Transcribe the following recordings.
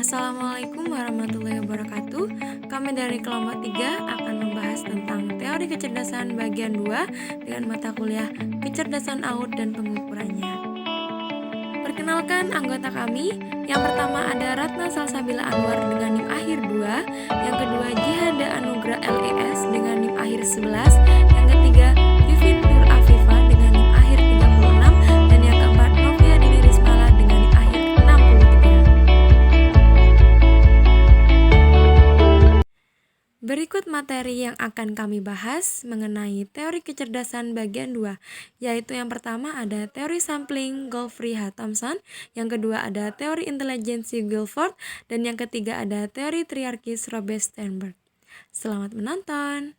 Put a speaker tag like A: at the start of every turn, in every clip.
A: Assalamualaikum warahmatullahi wabarakatuh. Kami dari kelompok 3 akan membahas tentang teori kecerdasan bagian 2 dengan mata kuliah kecerdasan AUD dan pengukurannya. Perkenalkan anggota kami. Yang pertama ada Ratna Salsabila Anwar dengan NIM akhir 2, yang kedua Jihada Anugrah LES dengan NIM akhir 11, yang ketiga Vivin Nur Afifa dengan NIM akhir 36, dan yang keempat Novia Dini Rismala dengan NIM akhir 63. Berikut materi yang akan kami bahas mengenai teori kecerdasan bagian 2, yaitu yang pertama ada teori sampling Goffrey H. Thompson, yang kedua ada teori intelijensi Guilford, dan yang ketiga ada teori triarkis Robert Sternberg. Selamat menonton!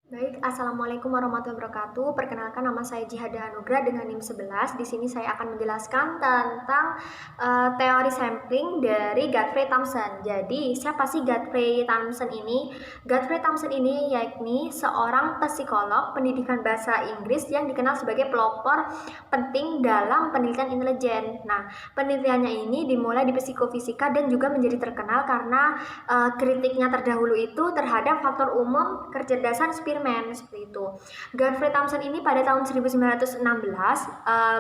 B: Baik, Assalamualaikum warahmatullahi wabarakatuh. Perkenalkan, nama saya Jihada Anugrah dengan NIM 11. Di sini saya akan menjelaskan tentang teori sampling dari Godfrey Thompson. Jadi, siapa sih Godfrey Thompson ini? Godfrey Thompson ini yakni seorang psikolog pendidikan bahasa Inggris yang dikenal sebagai pelopor penting dalam penelitian intelijen. Nah, penelitiannya ini dimulai di psikofisika dan juga menjadi terkenal karena kritiknya terdahulu itu terhadap faktor umum kecerdasan Spearman seperti itu. Godfrey Thompson ini pada tahun 1916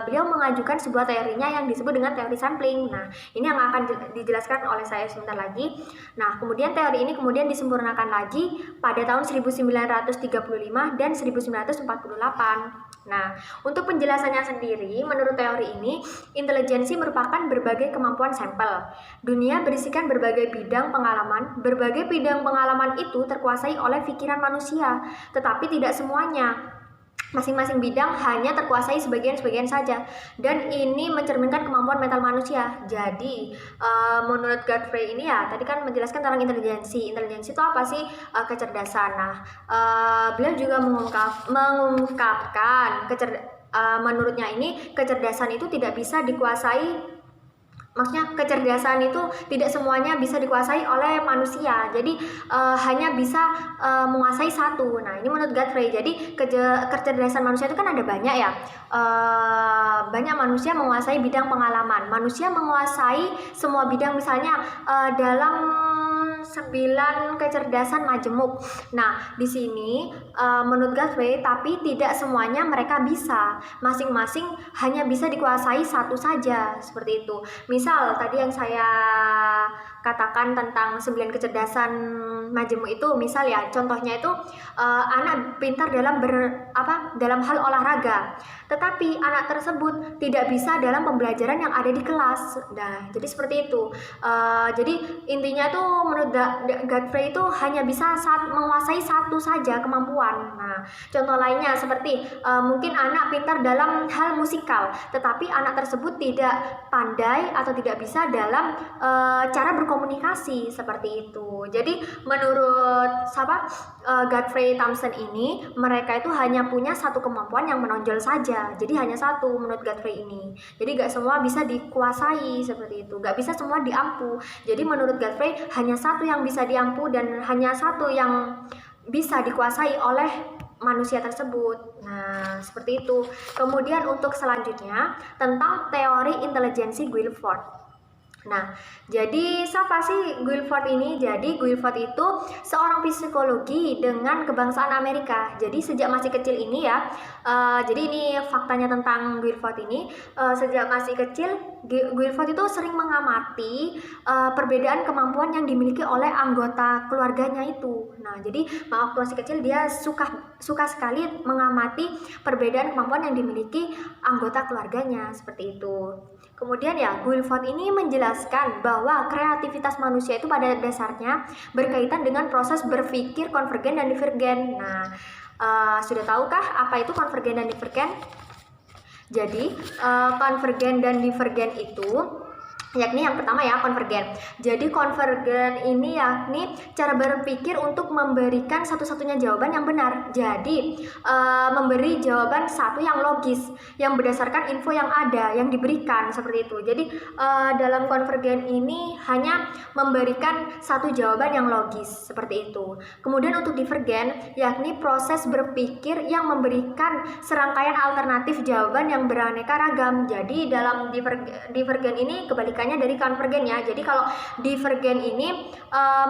B: beliau mengajukan sebuah teorinya yang disebut dengan teori sampling. Nah, ini yang akan dijelaskan oleh saya sebentar lagi. Nah, kemudian teori ini kemudian disempurnakan lagi pada tahun 1935 dan 1948. Nah, untuk penjelasannya sendiri, menurut teori ini, intelijensi merupakan berbagai kemampuan sampel. Dunia berisikan berbagai bidang pengalaman. Berbagai bidang pengalaman itu terkuasai oleh pikiran manusia, tetapi tidak semuanya. Masing-masing bidang hanya terkuasai sebagian-sebagian saja, dan ini mencerminkan kemampuan mental manusia. Jadi menurut Godfrey ini ya, tadi kan menjelaskan tentang intelijensi. Intelijensi itu apa sih? Kecerdasan. Nah, beliau juga mengungkapkan menurutnya ini kecerdasan itu tidak bisa dikuasai. Maksudnya kecerdasan itu tidak semuanya bisa dikuasai oleh manusia. Jadi hanya bisa menguasai satu. Nah, ini menurut Godfrey. Jadi kecerdasan manusia itu kan ada banyak ya. Banyak manusia menguasai bidang pengalaman. Manusia menguasai semua bidang, misalnya dalam 9 kecerdasan majemuk. Nah, di sini menurut Godfrey, tapi tidak semuanya mereka bisa. Masing-masing hanya bisa dikuasai satu saja, seperti itu. Misal tadi yang saya katakan tentang 9 kecerdasan majemuk itu, misal ya, contohnya itu anak pintar dalam hal olahraga, tetapi anak tersebut tidak bisa dalam pembelajaran yang ada di kelas. Nah, jadi seperti itu. Jadi intinya tuh menurut Godfrey itu hanya bisa menguasai satu saja kemampuan. Nah, contoh lainnya seperti mungkin anak pintar dalam hal musikal, tetapi anak tersebut tidak pandai atau tidak bisa dalam cara berkomunikasi, seperti itu. Jadi menurut Godfrey Thompson ini, mereka itu hanya punya satu kemampuan yang menonjol saja. Jadi hanya satu menurut Godfrey ini. Jadi gak semua bisa dikuasai, seperti itu. Gak bisa semua diampu. Jadi menurut Godfrey hanya satu yang bisa diampu dan hanya satu yang bisa dikuasai oleh manusia tersebut. Nah, seperti itu. Kemudian untuk selanjutnya tentang teori intelijensi Guilford. Nah, jadi siapa sih Guilford ini? Jadi Guilford itu seorang psikologi dengan kebangsaan Amerika. Jadi sejak masih kecil ini ya, jadi ini faktanya tentang Guilford ini. Sejak masih kecil, Guilford itu sering mengamati perbedaan kemampuan yang dimiliki oleh anggota keluarganya itu. Nah, jadi waktu masih kecil dia suka sekali mengamati perbedaan kemampuan yang dimiliki anggota keluarganya, seperti itu. Kemudian ya, Guilford ini menjelaskan bahwa kreativitas manusia itu pada dasarnya berkaitan dengan proses berpikir konvergen dan divergen. Nah, sudah tahukah apa itu konvergen dan divergen? Jadi, konvergen dan divergen itu yakni yang pertama ya, konvergen. Jadi konvergen ini yakni cara berpikir untuk memberikan satu-satunya jawaban yang benar. Jadi memberi jawaban satu yang logis, yang berdasarkan info yang ada, yang diberikan, seperti itu. Jadi dalam konvergen ini hanya memberikan satu jawaban yang logis, seperti itu. Kemudian untuk divergen, yakni proses berpikir yang memberikan serangkaian alternatif jawaban yang beraneka ragam. Jadi dalam divergen ini kebalikan kebalikannya dari konvergen ya. Jadi kalau divergen ini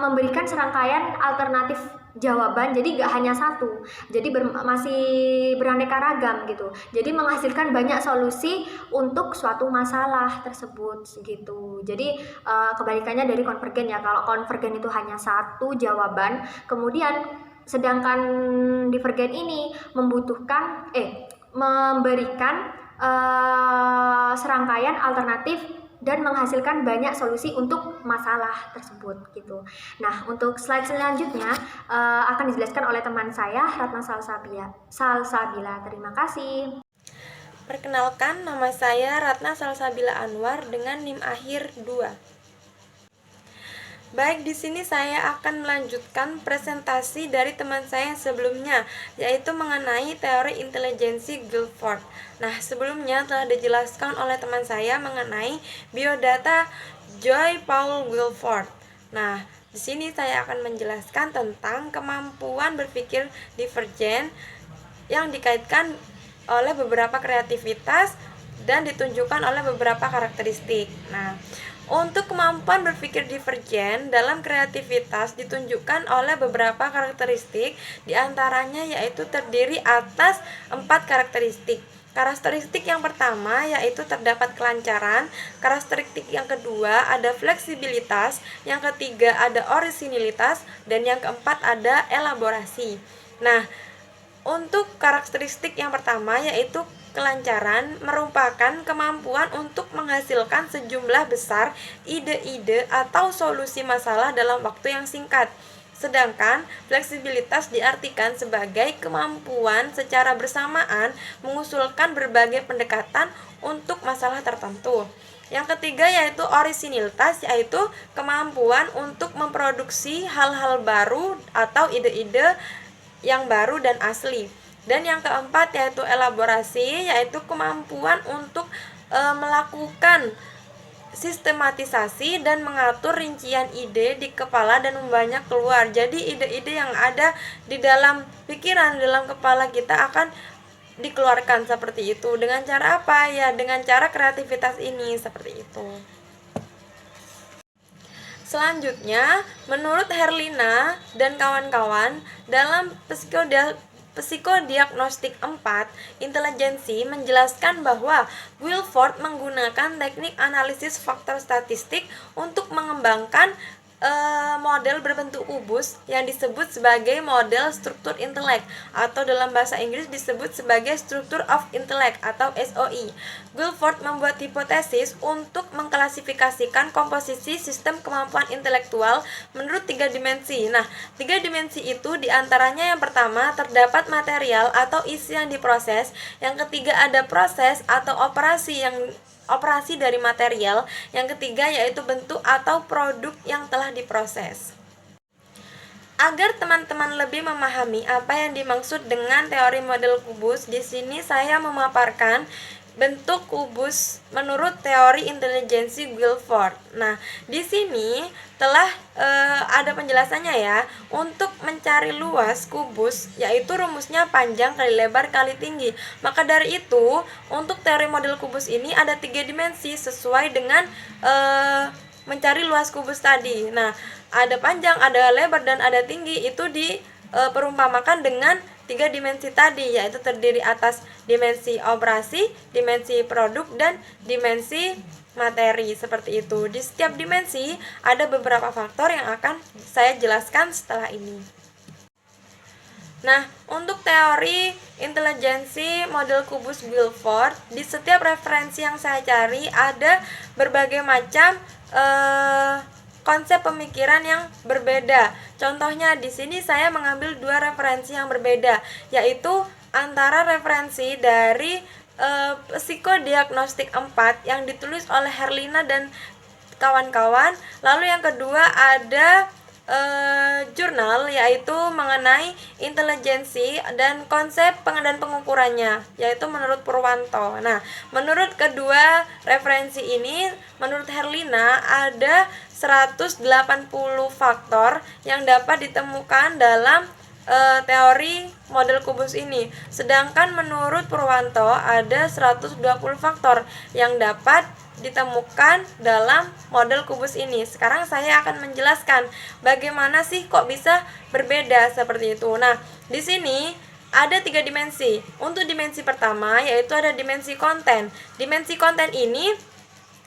B: memberikan serangkaian alternatif jawaban, jadi nggak hanya satu, jadi masih beraneka ragam gitu. Jadi menghasilkan banyak solusi untuk suatu masalah tersebut gitu. Jadi kebalikannya dari konvergen ya. Kalau konvergen itu hanya satu jawaban, kemudian sedangkan divergen ini memberikan serangkaian alternatif dan menghasilkan banyak solusi untuk masalah tersebut gitu. Nah, untuk slide selanjutnya akan dijelaskan oleh teman saya Ratna Salsabila. Terima kasih.
A: Perkenalkan, nama saya Ratna Salsabila Anwar dengan NIM akhir 2. Baik, di sini saya akan melanjutkan presentasi dari teman saya yang sebelumnya, yaitu mengenai teori intelijensi Guilford. Nah, sebelumnya telah dijelaskan oleh teman saya mengenai biodata Joy Paul Guilford. Nah, di sini saya akan menjelaskan tentang kemampuan berpikir divergen yang dikaitkan oleh beberapa kreativitas dan ditunjukkan oleh beberapa karakteristik. Nah, untuk kemampuan berpikir divergen dalam kreativitas ditunjukkan oleh beberapa karakteristik, diantaranya yaitu terdiri atas 4 karakteristik. Karakteristik yang pertama yaitu terdapat kelancaran, karakteristik yang kedua ada fleksibilitas, yang ketiga ada orisinilitas, dan yang keempat ada elaborasi. Nah, untuk karakteristik yang pertama yaitu kelancaran merupakan kemampuan untuk menghasilkan sejumlah besar ide-ide atau solusi masalah dalam waktu yang singkat. Sedangkan fleksibilitas diartikan sebagai kemampuan secara bersamaan mengusulkan berbagai pendekatan untuk masalah tertentu. Yang ketiga yaitu orisinilitas, yaitu kemampuan untuk memproduksi hal-hal baru atau ide-ide yang baru dan asli. Dan yang keempat yaitu elaborasi, yaitu kemampuan untuk melakukan sistematisasi dan mengatur rincian ide di kepala dan membanyak keluar. Jadi ide-ide yang ada di dalam pikiran, dalam kepala kita akan dikeluarkan seperti itu. Dengan cara apa? Ya, dengan cara kreativitas ini seperti itu. Selanjutnya, menurut Herlina dan kawan-kawan, dalam psikodiagnostik 4, intelijensi menjelaskan bahwa Guilford menggunakan teknik analisis faktor statistik untuk mengembangkan model berbentuk kubus yang disebut sebagai model struktur intelek, atau dalam bahasa Inggris disebut sebagai Structure of Intellect atau SOI. Guilford membuat hipotesis untuk mengklasifikasikan komposisi sistem kemampuan intelektual menurut 3 dimensi. Nah, 3 dimensi itu diantaranya yang pertama terdapat material atau isi yang diproses, yang ketiga ada proses atau operasi dari material, yang ketiga yaitu bentuk atau produk yang telah diproses. Agar teman-teman lebih memahami apa yang dimaksud dengan teori model kubus, di sini saya memaparkan bentuk kubus menurut teori intelijensi Guilford. Nah, di sini telah ada penjelasannya ya. Untuk mencari luas kubus, yaitu rumusnya panjang kali lebar kali tinggi. Maka dari itu, untuk teori model kubus ini ada 3 dimensi sesuai dengan mencari luas kubus tadi. Nah, ada panjang, ada lebar, dan ada tinggi. Itu diperumpamakan dengan 3 dimensi tadi, yaitu terdiri atas dimensi operasi, dimensi produk, dan dimensi materi, seperti itu. Di setiap dimensi ada beberapa faktor yang akan saya jelaskan setelah ini. Nah, untuk teori intelijensi model kubus Guilford, di setiap referensi yang saya cari ada berbagai macam konsep pemikiran yang berbeda. Contohnya di sini saya mengambil 2 referensi yang berbeda, yaitu antara referensi dari psikodiagnostik 4 yang ditulis oleh Herlina dan kawan-kawan. Lalu yang kedua ada jurnal, yaitu mengenai intelijensi dan konsep dan pengukurannya, yaitu menurut Purwanto. Nah, menurut kedua referensi ini, menurut Herlina ada 180 faktor yang dapat ditemukan dalam teori model kubus ini. Sedangkan menurut Purwanto ada 120 faktor yang dapat ditemukan dalam model kubus ini. Sekarang saya akan menjelaskan bagaimana sih kok bisa berbeda seperti itu. Nah, di sini ada 3 dimensi. Untuk dimensi pertama yaitu ada dimensi konten. Dimensi konten ini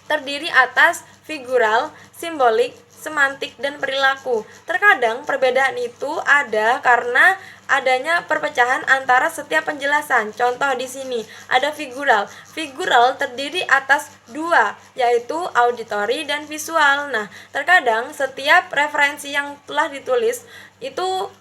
A: terdiri atas figural, simbolik, semantik, dan perilaku. Terkadang perbedaan itu ada karena adanya perpecahan antara setiap penjelasan. Contoh di sini ada figural. Figural terdiri atas 2, yaitu auditory dan visual. Nah, terkadang setiap referensi yang telah ditulis itu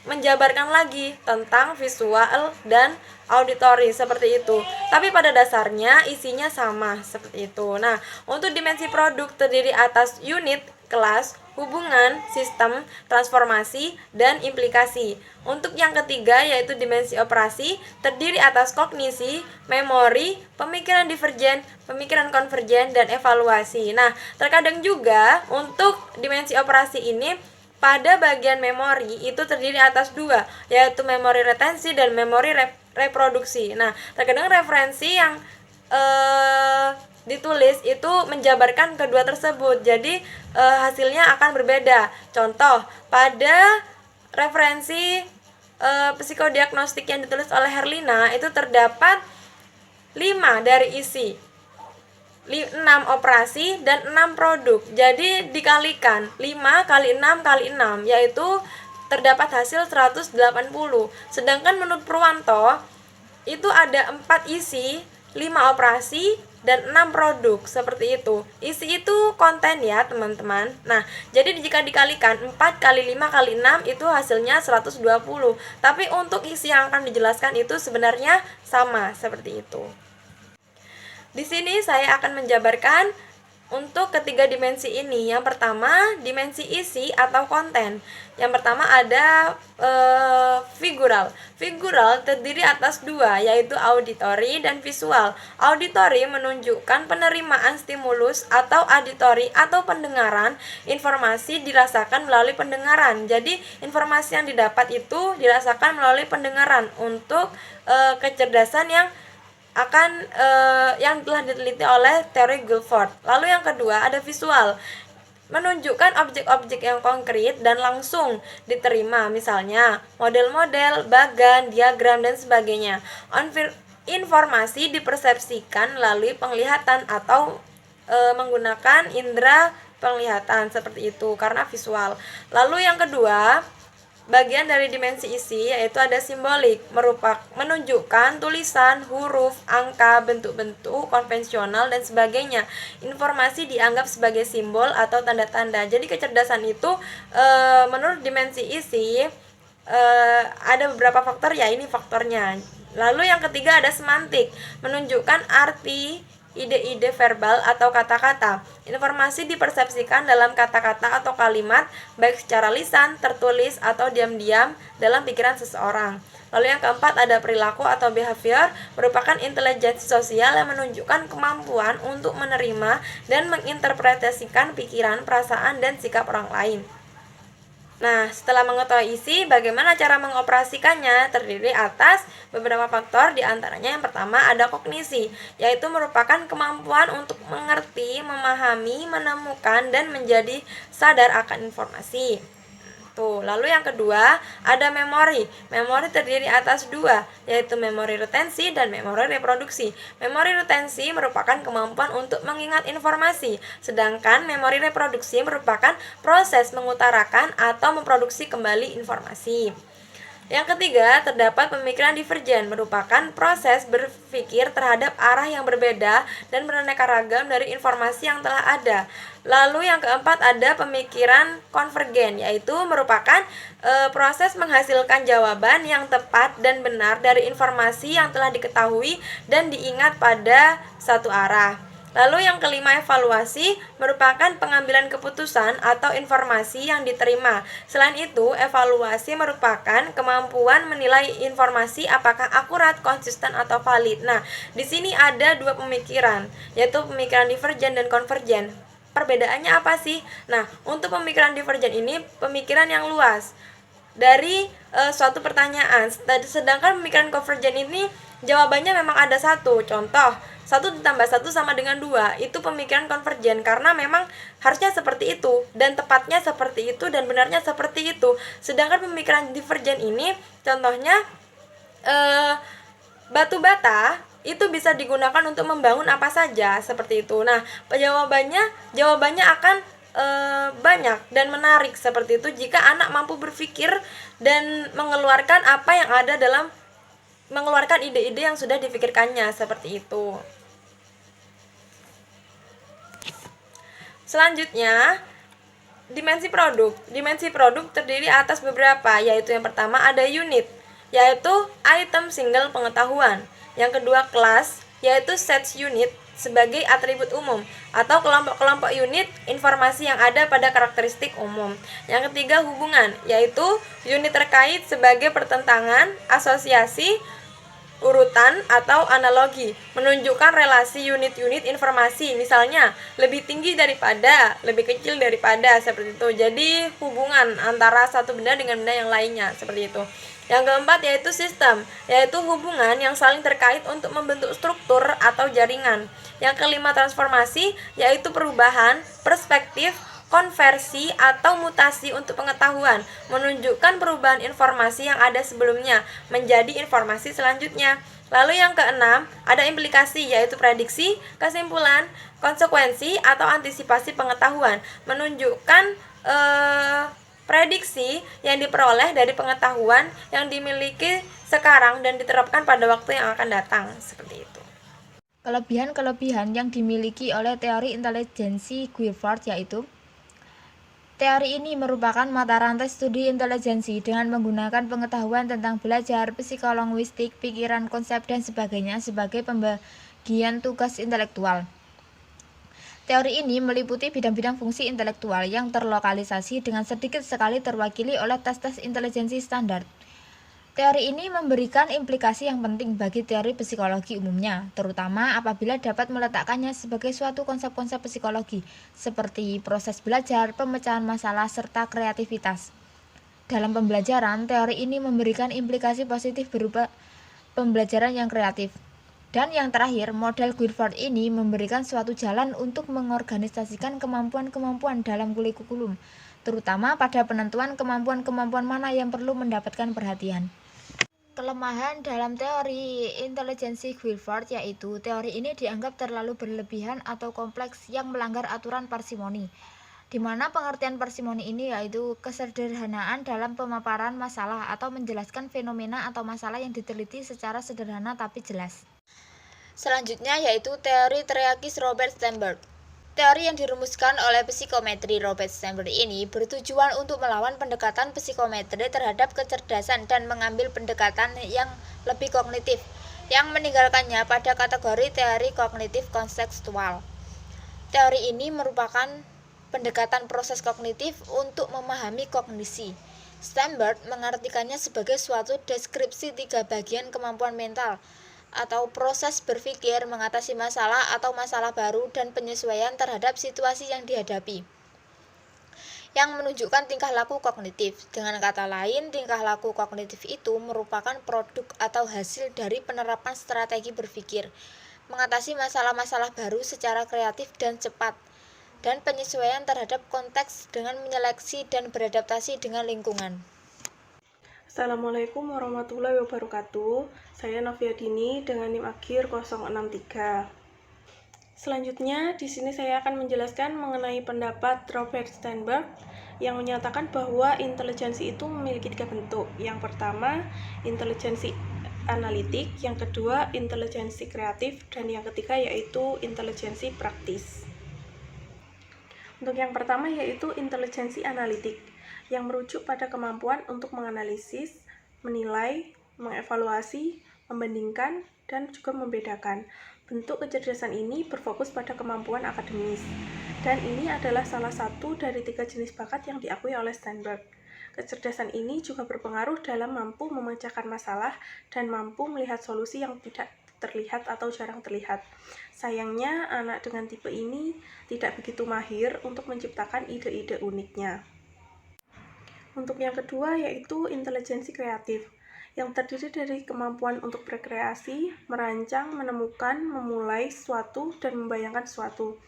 A: menjabarkan lagi tentang visual dan auditory seperti itu. Tapi pada dasarnya isinya sama seperti itu. Nah, untuk dimensi produk terdiri atas unit, kelas, hubungan, sistem, transformasi, dan implikasi. Untuk yang ketiga yaitu dimensi operasi terdiri atas kognisi, memori, pemikiran divergen, pemikiran konvergen, dan evaluasi. Nah, terkadang juga untuk dimensi operasi ini pada bagian memori itu terdiri atas 2, yaitu memori retensi dan memori reproduksi. Nah, terkadang referensi yang ditulis itu menjabarkan kedua tersebut, jadi hasilnya akan berbeda. Contoh, pada referensi psikodiagnostik yang ditulis oleh Herlina itu terdapat 5 dari isi, 6 operasi dan 6 produk. Jadi dikalikan 5 kali 6 kali 6 yaitu terdapat hasil 180. Sedangkan menurut Purwanto itu ada 4 isi, 5 operasi dan 6 produk seperti itu. Isi itu konten ya teman-teman. Nah, jadi jika dikalikan 4 kali 5 kali 6 itu hasilnya 120. Tapi untuk isi yang akan dijelaskan itu sebenarnya sama seperti itu. Di sini saya akan menjabarkan untuk ketiga dimensi ini. Yang pertama, dimensi isi atau konten. Yang pertama ada figural. Figural terdiri atas 2, yaitu auditory dan visual. Auditory menunjukkan penerimaan stimulus atau auditory atau pendengaran. Informasi dirasakan melalui pendengaran. Jadi, informasi yang didapat itu dirasakan melalui pendengaran untuk kecerdasan yang telah diteliti oleh teori Guilford. Lalu yang kedua ada visual, menunjukkan objek-objek yang konkret dan langsung diterima, misalnya model-model, bagan, diagram, dan sebagainya. Informasi dipersepsikan melalui penglihatan atau menggunakan indera penglihatan seperti itu karena visual. Lalu yang kedua, bagian dari dimensi isi yaitu ada simbolik, menunjukkan tulisan, huruf, angka, bentuk-bentuk konvensional dan sebagainya. Informasi dianggap sebagai simbol atau tanda-tanda. Jadi kecerdasan itu menurut dimensi isi ada beberapa faktor, ya ini faktornya. Lalu yang ketiga ada semantik, menunjukkan arti ide-ide verbal atau kata-kata. Informasi dipersepsikan dalam kata-kata atau kalimat, baik secara lisan, tertulis, atau diam-diam dalam pikiran seseorang. Lalu yang keempat ada perilaku atau behavior, merupakan intelijensi sosial yang menunjukkan kemampuan untuk menerima dan menginterpretasikan pikiran, perasaan, dan sikap orang lain. Nah, setelah mengetahui isi, bagaimana cara mengoperasikannya? Terdiri atas beberapa faktor, diantaranya yang pertama ada kognisi, yaitu merupakan kemampuan untuk mengerti, memahami, menemukan, dan menjadi sadar akan informasi. Lalu yang kedua ada memori. Memori terdiri atas 2, yaitu memori retensi dan memori reproduksi. Memori retensi merupakan kemampuan untuk mengingat informasi, sedangkan memori reproduksi merupakan proses mengutarakan atau memproduksi kembali informasi. Yang ketiga, terdapat pemikiran divergen, merupakan proses berpikir terhadap arah yang berbeda dan beraneka ragam dari informasi yang telah ada. Lalu yang keempat ada pemikiran konvergen, yaitu merupakan proses menghasilkan jawaban yang tepat dan benar dari informasi yang telah diketahui dan diingat pada satu arah. Lalu yang kelima evaluasi, merupakan pengambilan keputusan atau informasi yang diterima. Selain itu, evaluasi merupakan kemampuan menilai informasi apakah akurat, konsisten, atau valid. Nah, di sini ada 2 pemikiran, yaitu pemikiran divergen dan konvergen. Perbedaannya apa sih? Nah, untuk pemikiran divergen ini pemikiran yang luas dari suatu pertanyaan, sedangkan pemikiran konvergen ini jawabannya memang ada satu. Contoh, 1 ditambah 1 sama dengan 2. Itu pemikiran konvergen karena memang harusnya seperti itu dan tepatnya seperti itu dan benarnya seperti itu. Sedangkan pemikiran divergen ini contohnya batu bata itu bisa digunakan untuk membangun apa saja seperti itu. Nah, jawabannya akan banyak dan menarik seperti itu jika anak mampu berpikir dan mengeluarkan apa yang ada dalam mengeluarkan ide-ide yang sudah dipikirkannya seperti itu. Selanjutnya, dimensi produk. Dimensi produk terdiri atas beberapa, yaitu yang pertama ada unit, yaitu item single pengetahuan. Yang kedua kelas, yaitu sets unit sebagai atribut umum atau kelompok-kelompok unit informasi yang ada pada karakteristik umum. Yang ketiga hubungan, yaitu unit terkait sebagai pertentangan, asosiasi, urutan atau analogi, menunjukkan relasi unit-unit informasi, misalnya lebih tinggi daripada, lebih kecil daripada, seperti itu. Jadi hubungan antara satu benda dengan benda yang lainnya, seperti itu. Yang keempat yaitu sistem, yaitu hubungan yang saling terkait untuk membentuk struktur atau jaringan. Yang kelima transformasi, yaitu perubahan, perspektif, konversi atau mutasi untuk pengetahuan, menunjukkan perubahan informasi yang ada sebelumnya menjadi informasi selanjutnya. Lalu yang keenam, ada implikasi, yaitu prediksi, kesimpulan, konsekuensi atau antisipasi pengetahuan, menunjukkan prediksi yang diperoleh dari pengetahuan yang dimiliki sekarang dan diterapkan pada waktu yang akan datang, seperti itu.
C: Kelebihan-kelebihan yang dimiliki oleh teori intelijensi Guilford yaitu teori ini merupakan mata rantai studi intelijensi dengan menggunakan pengetahuan tentang belajar, psikolinguistik, pikiran, konsep, dan sebagainya sebagai pembagian tugas intelektual. Teori ini meliputi bidang-bidang fungsi intelektual yang terlokalisasi dengan sedikit sekali terwakili oleh tes-tes intelijensi standar. Teori ini memberikan implikasi yang penting bagi teori psikologi umumnya, terutama apabila dapat meletakkannya sebagai suatu konsep-konsep psikologi, seperti proses belajar, pemecahan masalah, serta kreativitas. Dalam pembelajaran, teori ini memberikan implikasi positif berupa pembelajaran yang kreatif. Dan yang terakhir, model Guilford ini memberikan suatu jalan untuk mengorganisasikan kemampuan-kemampuan dalam kurikulum, terutama pada penentuan kemampuan-kemampuan mana yang perlu mendapatkan perhatian. Kelemahan dalam teori intelijensi Guilford yaitu teori ini dianggap terlalu berlebihan atau kompleks yang melanggar aturan parsimoni, di mana pengertian parsimoni ini yaitu kesederhanaan dalam pemaparan masalah atau menjelaskan fenomena atau masalah yang diteliti secara sederhana tapi jelas. Selanjutnya yaitu teori triagis Robert Sternberg. Teori yang dirumuskan oleh psikometri Robert Sternberg ini bertujuan untuk melawan pendekatan psikometri terhadap kecerdasan dan mengambil pendekatan yang lebih kognitif, yang meninggalkannya pada kategori teori kognitif kontekstual. Teori ini merupakan pendekatan proses kognitif untuk memahami kognisi. Sternberg mengartikannya sebagai suatu deskripsi 3 bagian kemampuan mental, atau proses berpikir, mengatasi masalah atau masalah baru, dan penyesuaian terhadap situasi yang dihadapi, yang menunjukkan tingkah laku kognitif. Dengan kata lain, tingkah laku kognitif itu merupakan produk atau hasil dari penerapan strategi berpikir, mengatasi masalah-masalah baru secara kreatif dan cepat, dan penyesuaian terhadap konteks dengan menyeleksi dan beradaptasi dengan lingkungan.
D: Assalamualaikum warahmatullahi wabarakatuh. Saya Novia Dini dengan NIM akhir 063. Selanjutnya, di sini saya akan menjelaskan mengenai pendapat Robert Sternberg yang menyatakan bahwa intelijensi itu memiliki 3 bentuk. Yang pertama, intelijensi analitik, yang kedua, intelijensi kreatif, dan yang ketiga yaitu intelijensi praktis. Untuk yang pertama yaitu intelijensi analitik, yang merujuk pada kemampuan untuk menganalisis, menilai, mengevaluasi, membandingkan, dan juga membedakan. Bentuk kecerdasan ini berfokus pada kemampuan akademis, dan ini adalah salah satu dari 3 jenis bakat yang diakui oleh Sternberg. Kecerdasan ini juga berpengaruh dalam mampu memecahkan masalah dan mampu melihat solusi yang tidak terlihat atau jarang terlihat. Sayangnya, anak dengan tipe ini tidak begitu mahir untuk menciptakan ide-ide uniknya. Untuk yang kedua yaitu intelijensi kreatif, yang terdiri dari kemampuan untuk berkreasi, merancang, menemukan, memulai sesuatu, dan membayangkan sesuatu.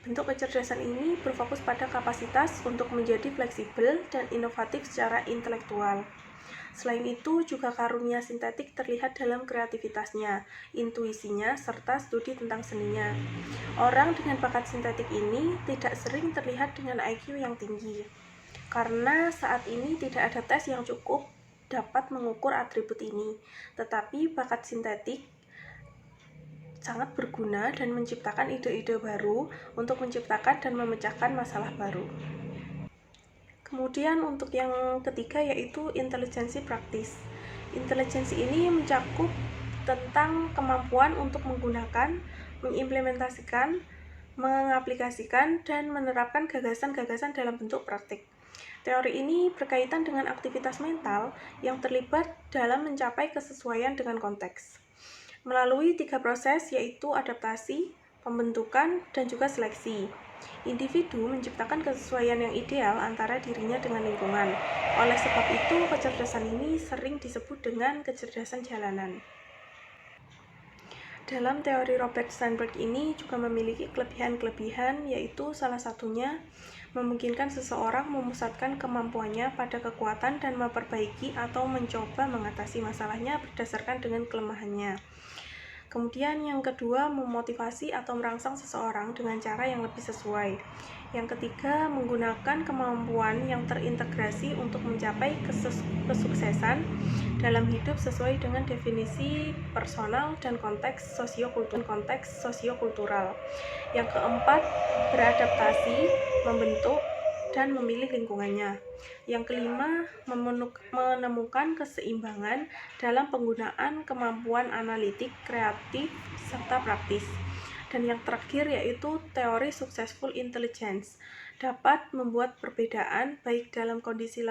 D: Bentuk kecerdasan ini berfokus pada kapasitas untuk menjadi fleksibel dan inovatif secara intelektual. Selain itu, juga karunia sintetik terlihat dalam kreativitasnya, intuisinya, serta studi tentang seninya. Orang dengan bakat sintetik ini tidak sering terlihat dengan IQ yang tinggi, karena saat ini tidak ada tes yang cukup dapat mengukur atribut ini, tetapi bakat sintetik sangat berguna dan menciptakan ide-ide baru untuk menciptakan dan memecahkan masalah baru. Kemudian untuk yang ketiga yaitu intelijensi praktis. Intelijensi ini mencakup tentang kemampuan untuk menggunakan, mengimplementasikan, mengaplikasikan, dan menerapkan gagasan-gagasan dalam bentuk praktik. Teori ini berkaitan dengan aktivitas mental yang terlibat dalam mencapai kesesuaian dengan konteks melalui 3 proses yaitu adaptasi, pembentukan, dan juga seleksi. Individu menciptakan kesesuaian yang ideal antara dirinya dengan lingkungan. Oleh sebab itu, kecerdasan ini sering disebut dengan kecerdasan jalanan. Dalam teori Robert Sternberg ini juga memiliki kelebihan-kelebihan, yaitu salah satunya memungkinkan seseorang memusatkan kemampuannya pada kekuatan dan memperbaiki atau mencoba mengatasi masalahnya berdasarkan dengan kelemahannya. Kemudian yang kedua, memotivasi atau merangsang seseorang dengan cara yang lebih sesuai. Yang ketiga, menggunakan kemampuan yang terintegrasi untuk mencapai kesuksesan dalam hidup sesuai dengan definisi personal dan konteks sosiokultural. Yang keempat, beradaptasi, membentuk, dan memilih lingkungannya. Yang kelima, menemukan keseimbangan dalam penggunaan kemampuan analitik, kreatif, serta praktis. Dan yang terakhir yaitu teori successful intelligence, dapat membuat perbedaan baik dalam kondisi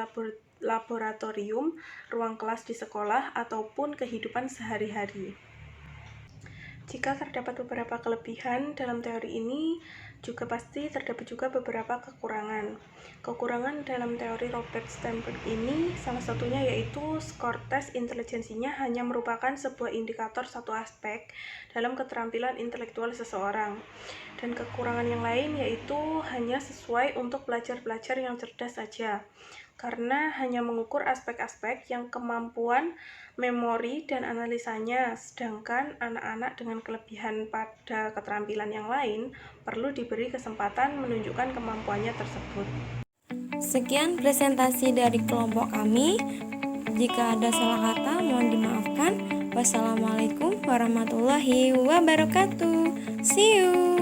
D: laboratorium, ruang kelas di sekolah, ataupun kehidupan sehari-hari. Jika terdapat beberapa kelebihan dalam teori ini, juga pasti terdapat juga beberapa kekurangan. Kekurangan dalam teori Robert Sternberg ini salah satunya yaitu skor tes intelijensinya hanya merupakan sebuah indikator satu aspek dalam keterampilan intelektual seseorang. Dan kekurangan yang lain yaitu hanya sesuai untuk pelajar-pelajar yang cerdas saja, karena hanya mengukur aspek-aspek yang kemampuan memori dan analisanya, sedangkan anak-anak dengan kelebihan pada keterampilan yang lain perlu diberi kesempatan menunjukkan kemampuannya tersebut.
A: Sekian presentasi dari kelompok kami. Jika ada salah kata, mohon dimaafkan. Wassalamualaikum warahmatullahi wabarakatuh. See you.